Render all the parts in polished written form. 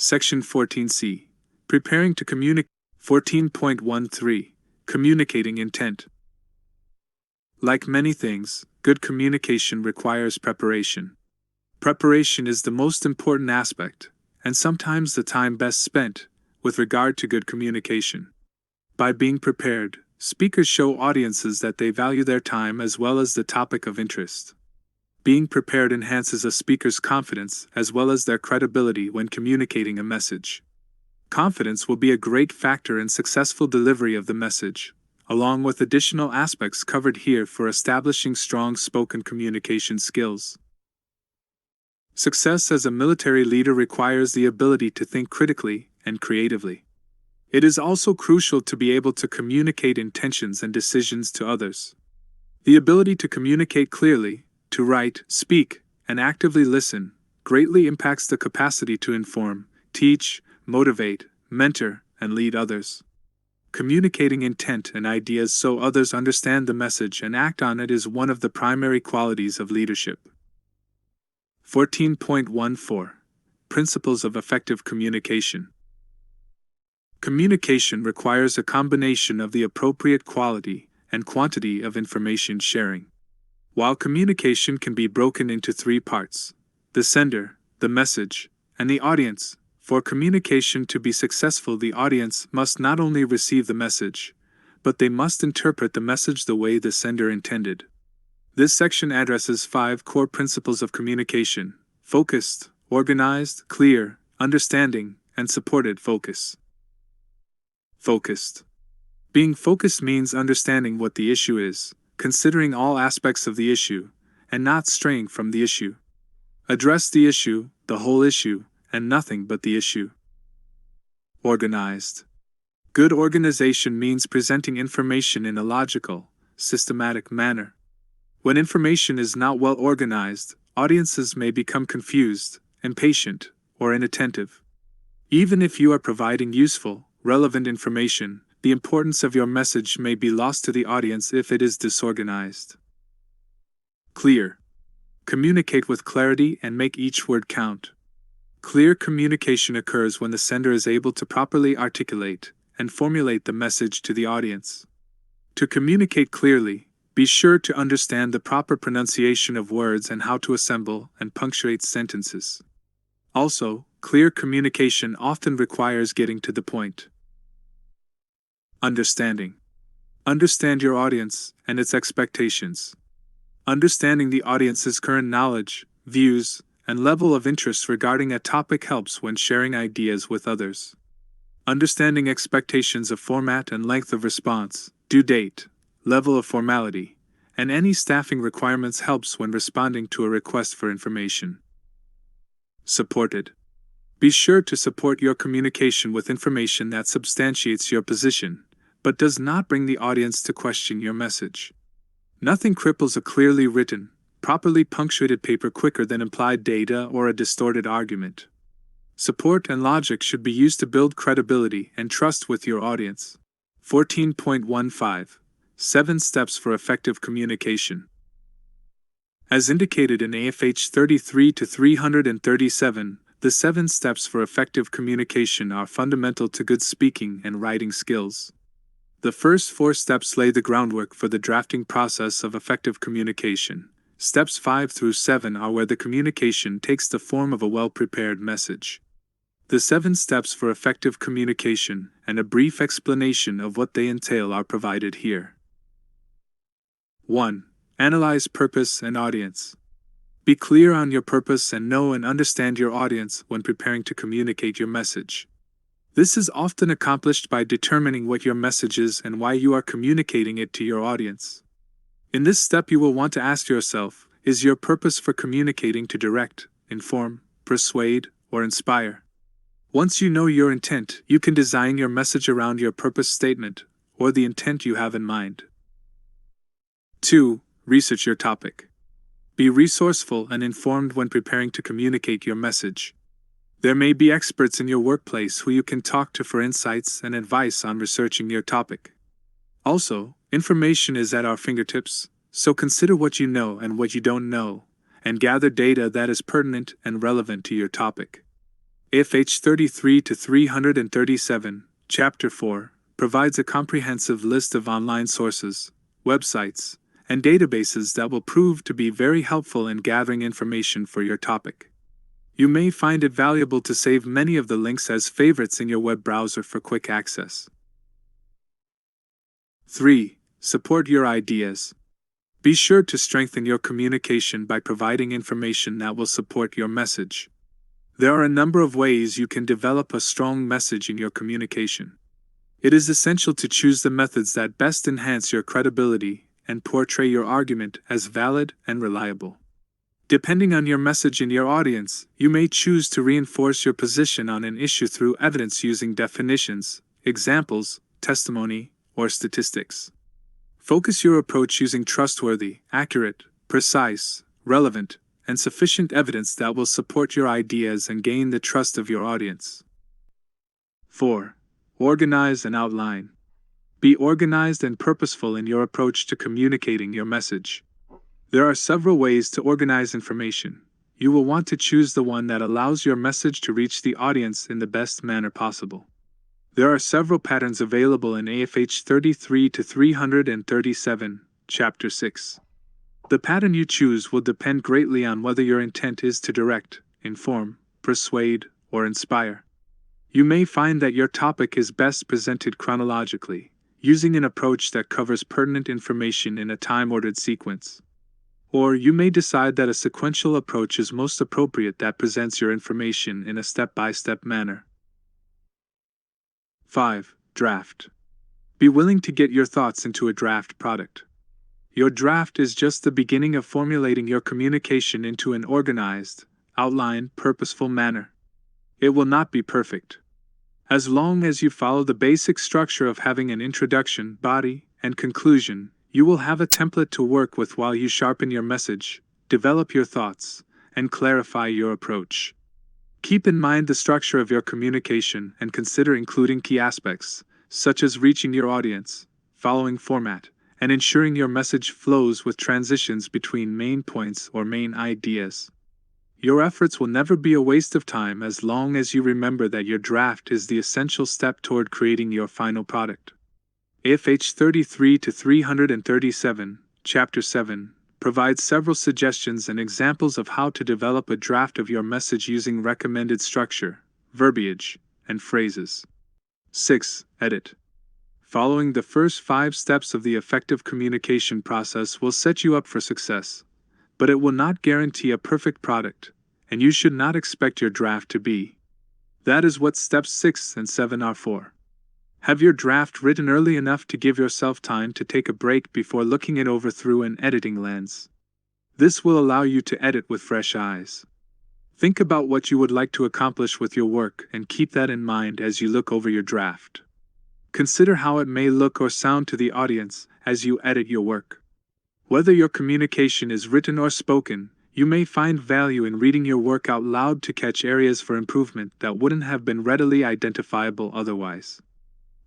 Section 14C. Preparing to communicate. 14.13. Communicating intent. Like many things, good communication requires preparation. Preparation is the most important aspect, and sometimes the time best spent, with regard to good communication. By being prepared, speakers show audiences that they value their time as well as the topic of interest. Being prepared enhances a speaker's confidence as well as their credibility when communicating a message. Confidence will be a great factor in successful delivery of the message, along with additional aspects covered here for establishing strong spoken communication skills. Success as a military leader requires the ability to think critically and creatively. It is also crucial to be able to communicate intentions and decisions to others. The ability to communicate clearly, to write, speak, and actively listen, greatly impacts the capacity to inform, teach, motivate, mentor, and lead others. Communicating intent and ideas so others understand the message and act on it is one of the primary qualities of leadership. 14.14. Principles of effective communication. Communication requires a combination of the appropriate quality and quantity of information sharing. While communication can be broken into three parts, the sender, the message, and the audience, for communication to be successful, the audience must not only receive the message, but they must interpret the message the way the sender intended. This section addresses 5 core principles of communication: focused, organized, clear, understanding, and supported focus. Focused. Being focused means understanding what the issue is, considering all aspects of the issue, and not straying from the issue. Address the issue, the whole issue, and nothing but the issue. Organized. Good organization means presenting information in a logical, systematic manner. When information is not well organized, audiences may become confused, impatient, or inattentive. Even if you are providing useful, relevant information, the importance of your message may be lost to the audience if it is disorganized. Clear. Communicate with clarity and make each word count. Clear communication occurs when the sender is able to properly articulate and formulate the message to the audience. To communicate clearly, be sure to understand the proper pronunciation of words and how to assemble and punctuate sentences. Also, clear communication often requires getting to the point. Understanding. Understand your audience and its expectations. Understanding the audience's current knowledge, views, and level of interest regarding a topic helps when sharing ideas with others. Understanding expectations of format and length of response, due date, level of formality, and any staffing requirements helps when responding to a request for information. Supported. Be sure to support your communication with information that substantiates your position, but does not bring the audience to question your message. Nothing cripples a clearly written, properly punctuated paper quicker than implied data or a distorted argument. Support and logic should be used to build credibility and trust with your audience. 14.15. 7 Steps for Effective Communication. As indicated in AFH 33 to 337, the 7 steps for effective communication are fundamental to good speaking and writing skills. The first 4 steps lay the groundwork for the drafting process of effective communication. Steps 5 through 7 are where the communication takes the form of a well-prepared message. The 7 steps for effective communication and a brief explanation of what they entail are provided here. 1. Analyze purpose and audience. Be clear on your purpose and know and understand your audience when preparing to communicate your message. This is often accomplished by determining what your message is and why you are communicating it to your audience. In this step, you will want to ask yourself, is your purpose for communicating to direct, inform, persuade, or inspire? Once you know your intent, you can design your message around your purpose statement or the intent you have in mind. 2. Research your topic. Be resourceful and informed when preparing to communicate your message. There may be experts in your workplace who you can talk to for insights and advice on researching your topic. Also, information is at our fingertips, so consider what you know and what you don't know, and gather data that is pertinent and relevant to your topic. AFH 33 to 337, Chapter 4, provides a comprehensive list of online sources, websites, and databases that will prove to be very helpful in gathering information for your topic. You may find it valuable to save many of the links as favorites in your web browser for quick access. 3. Support your ideas. Be sure to strengthen your communication by providing information that will support your message. There are a number of ways you can develop a strong message in your communication. It is essential to choose the methods that best enhance your credibility and portray your argument as valid and reliable. Depending on your message and your audience, you may choose to reinforce your position on an issue through evidence using definitions, examples, testimony, or statistics. Focus your approach using trustworthy, accurate, precise, relevant, and sufficient evidence that will support your ideas and gain the trust of your audience. 4. Organize and outline. Be organized and purposeful in your approach to communicating your message. There are several ways to organize information. You will want to choose the one that allows your message to reach the audience in the best manner possible. There are several patterns available in AFH 33 to 337, Chapter 6. The pattern you choose will depend greatly on whether your intent is to direct, inform, persuade, or inspire. You may find that your topic is best presented chronologically, using an approach that covers pertinent information in a time-ordered sequence. Or you may decide that a sequential approach is most appropriate that presents your information in a step-by-step manner. 5. Draft. Be willing to get your thoughts into a draft product. Your draft is just the beginning of formulating your communication into an organized, outlined, purposeful manner. It will not be perfect. As long as you follow the basic structure of having an introduction, body, and conclusion, you will have a template to work with while you sharpen your message, develop your thoughts, and clarify your approach. Keep in mind the structure of your communication and consider including key aspects, such as reaching your audience, following format, and ensuring your message flows with transitions between main points or main ideas. Your efforts will never be a waste of time as long as you remember that your draft is the essential step toward creating your final product. AFH 33 to 337, Chapter 7, provides several suggestions and examples of how to develop a draft of your message using recommended structure, verbiage, and phrases. 6. Edit. Following the first 5 steps of the effective communication process will set you up for success, but it will not guarantee a perfect product, and you should not expect your draft to be. That is what steps 6 and 7 are for. Have your draft written early enough to give yourself time to take a break before looking it over through an editing lens. This will allow you to edit with fresh eyes. Think about what you would like to accomplish with your work and keep that in mind as you look over your draft. Consider how it may look or sound to the audience as you edit your work. Whether your communication is written or spoken, you may find value in reading your work out loud to catch areas for improvement that wouldn't have been readily identifiable otherwise.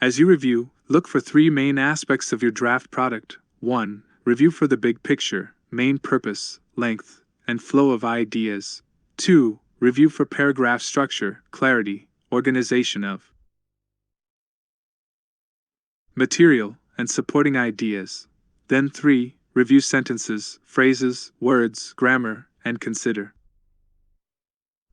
As you review, look for 3 main aspects of your draft product. 1. Review for the big picture, main purpose, length, and flow of ideas. 2. Review for paragraph structure, clarity, organization of material, and supporting ideas. Then 3. Review sentences, phrases, words, grammar, and consider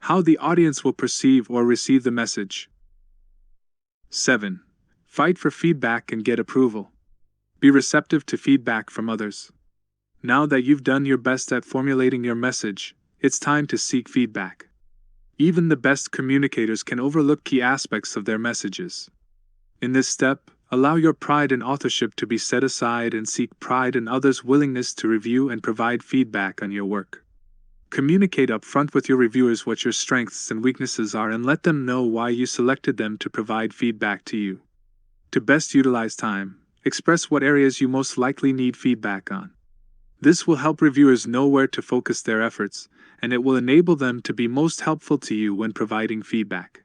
how the audience will perceive or receive the message. 7. Fight for feedback and get approval. Be receptive to feedback from others. Now that you've done your best at formulating your message, it's time to seek feedback. Even the best communicators can overlook key aspects of their messages. In this step, allow your pride in authorship to be set aside and seek pride in others' willingness to review and provide feedback on your work. Communicate upfront with your reviewers what your strengths and weaknesses are and let them know why you selected them to provide feedback to you. To best utilize time, express what areas you most likely need feedback on. This will help reviewers know where to focus their efforts, and it will enable them to be most helpful to you when providing feedback.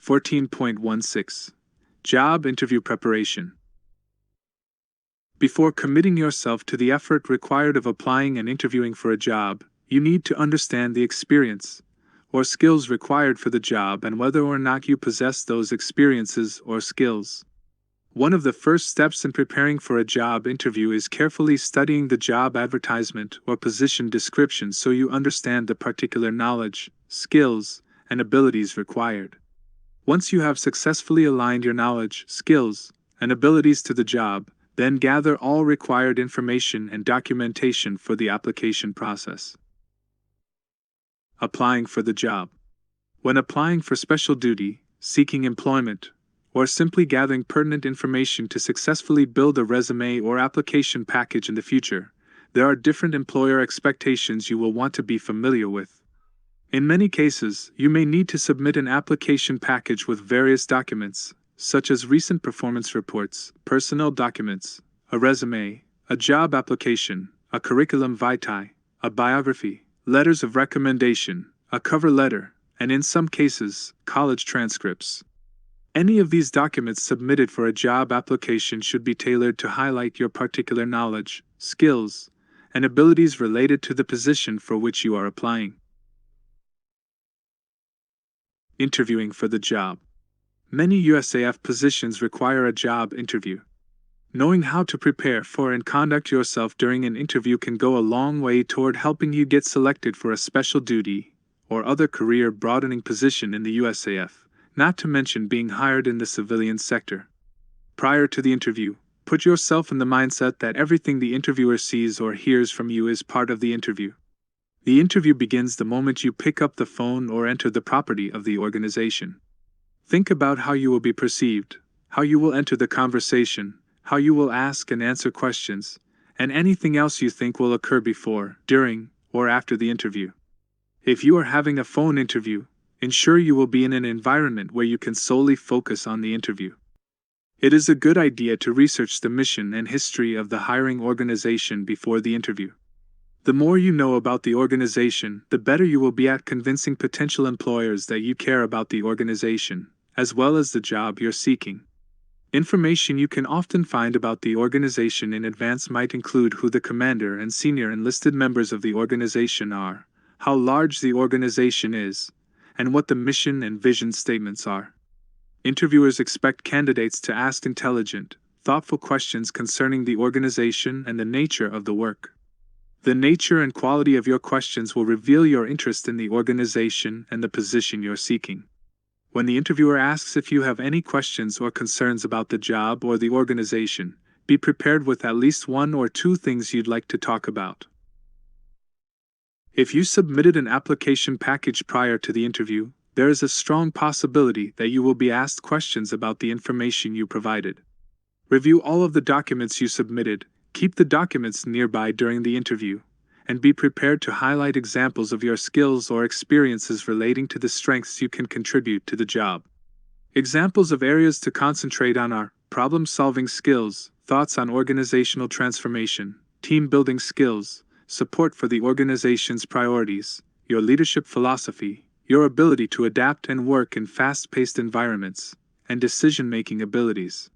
14.16. Job interview preparation. Before committing yourself to the effort required of applying and interviewing for a job, you need to understand the experience, or skills required for the job and whether or not you possess those experiences or skills. One of the first steps in preparing for a job interview is carefully studying the job advertisement or position description so you understand the particular knowledge, skills, and abilities required. Once you have successfully aligned your knowledge, skills, and abilities to the job, then gather all required information and documentation for the application process. Applying for the job. When applying for special duty, seeking employment, or simply gathering pertinent information to successfully build a resume or application package in the future, there are different employer expectations you will want to be familiar with. In many cases, you may need to submit an application package with various documents, such as recent performance reports, personnel documents, a resume, a job application, a curriculum vitae, a biography, letters of recommendation, a cover letter, and in some cases, college transcripts. Any of these documents submitted for a job application should be tailored to highlight your particular knowledge, skills, and abilities related to the position for which you are applying. Interviewing for the job. Many USAF positions require a job interview. Knowing how to prepare for and conduct yourself during an interview can go a long way toward helping you get selected for a special duty or other career-broadening position in the USAF, not to mention being hired in the civilian sector. Prior to the interview, put yourself in the mindset that everything the interviewer sees or hears from you is part of the interview. The interview begins the moment you pick up the phone or enter the property of the organization. Think about how you will be perceived, how you will enter the conversation, how you will ask and answer questions, and anything else you think will occur before, during, or after the interview. If you are having a phone interview, ensure you will be in an environment where you can solely focus on the interview. It is a good idea to research the mission and history of the hiring organization before the interview. The more you know about the organization, the better you will be at convincing potential employers that you care about the organization, as well as the job you're seeking. Information you can often find about the organization in advance might include who the commander and senior enlisted members of the organization are, how large the organization is, and what the mission and vision statements are. Interviewers expect candidates to ask intelligent, thoughtful questions concerning the organization and the nature of the work. The nature and quality of your questions will reveal your interest in the organization and the position you're seeking. When the interviewer asks if you have any questions or concerns about the job or the organization, be prepared with at least one or two things you'd like to talk about. If you submitted an application package prior to the interview, there is a strong possibility that you will be asked questions about the information you provided. Review all of the documents you submitted, keep the documents nearby during the interview, and be prepared to highlight examples of your skills or experiences relating to the strengths you can contribute to the job. Examples of areas to concentrate on are problem-solving skills, thoughts on organizational transformation, team-building skills, support for the organization's priorities, your leadership philosophy, your ability to adapt and work in fast-paced environments, and decision-making abilities.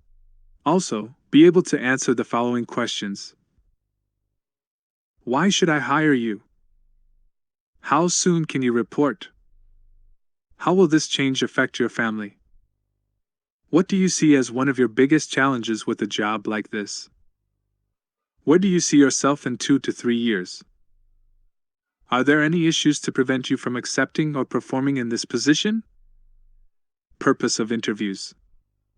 Also, be able to answer the following questions. Why should I hire you? How soon can you report? How will this change affect your family? What do you see as one of your biggest challenges with a job like this? Where do you see yourself in 2 to 3 years? Are there any issues to prevent you from accepting or performing in this position? Purpose of interviews.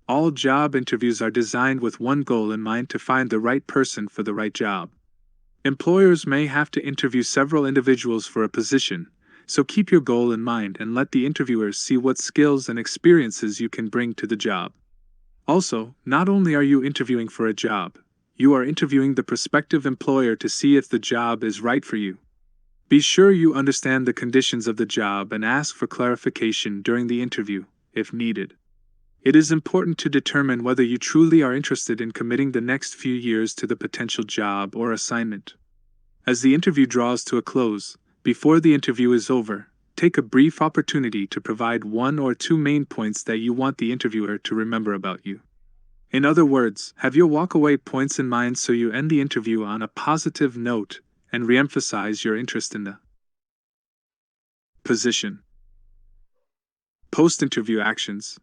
All job interviews are designed with one goal in mind: to find the right person for the right job. Employers may have to interview several individuals for a position, so keep your goal in mind and let the interviewers see what skills and experiences you can bring to the job. Also, not only are you interviewing for a job, you are interviewing the prospective employer to see if the job is right for you. Be sure you understand the conditions of the job and ask for clarification during the interview, if needed. It is important to determine whether you truly are interested in committing the next few years to the potential job or assignment. As the interview draws to a close, before the interview is over, take a brief opportunity to provide 1 or 2 main points that you want the interviewer to remember about you. In other words, have your walkaway points in mind so you end the interview on a positive note and reemphasize your interest in the position. Post-interview actions.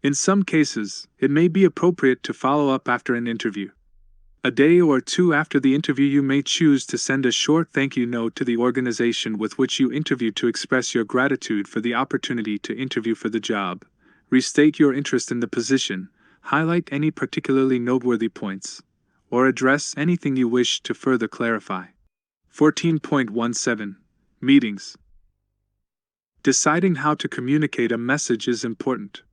In some cases, it may be appropriate to follow up after an interview. A day or two after the interview, you may choose to send a short thank you note to the organization with which you interviewed to express your gratitude for the opportunity to interview for the job, restate your interest in the position, highlight any particularly noteworthy points, or address anything you wish to further clarify. 14.17. Meetings. Deciding how to communicate a message is important.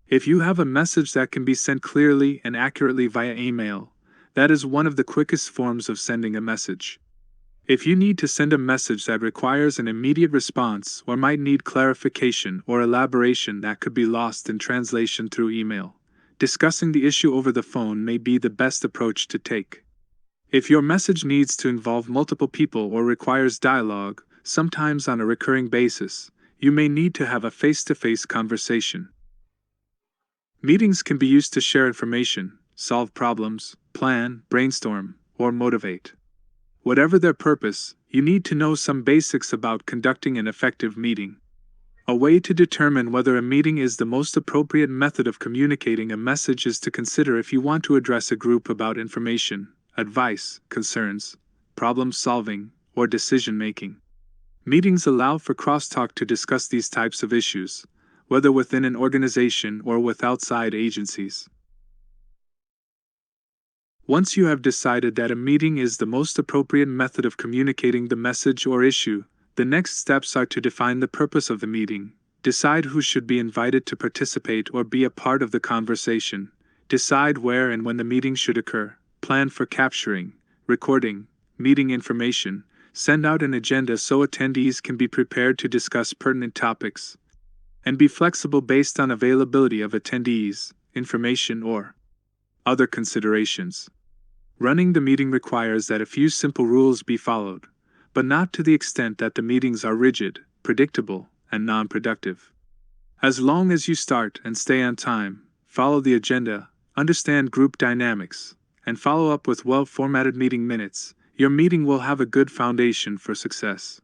If you have a message that can be sent clearly and accurately via email, that is one of the quickest forms of sending a message. If you need to send a message that requires an immediate response or might need clarification or elaboration that could be lost in translation through email, discussing the issue over the phone may be the best approach to take. If your message needs to involve multiple people or requires dialogue, sometimes on a recurring basis, you may need to have a face-to-face conversation. Meetings can be used to share information, solve problems, plan, brainstorm, or motivate. Whatever their purpose, you need to know some basics about conducting an effective meeting. A way to determine whether a meeting is the most appropriate method of communicating a message is to consider if you want to address a group about information, advice, concerns, problem solving, or decision making. Meetings allow for crosstalk to discuss these types of issues, whether within an organization or with outside agencies. Once you have decided that a meeting is the most appropriate method of communicating the message or issue, the next steps are to define the purpose of the meeting, decide who should be invited to participate or be a part of the conversation, decide where and when the meeting should occur, plan for capturing, recording, meeting information, send out an agenda so attendees can be prepared to discuss pertinent topics, and be flexible based on availability of attendees, information, or other considerations. Running the meeting requires that a few simple rules be followed, but not to the extent that the meetings are rigid, predictable, and non-productive. As long as you start and stay on time, follow the agenda, understand group dynamics, and follow up with well-formatted meeting minutes, your meeting will have a good foundation for success.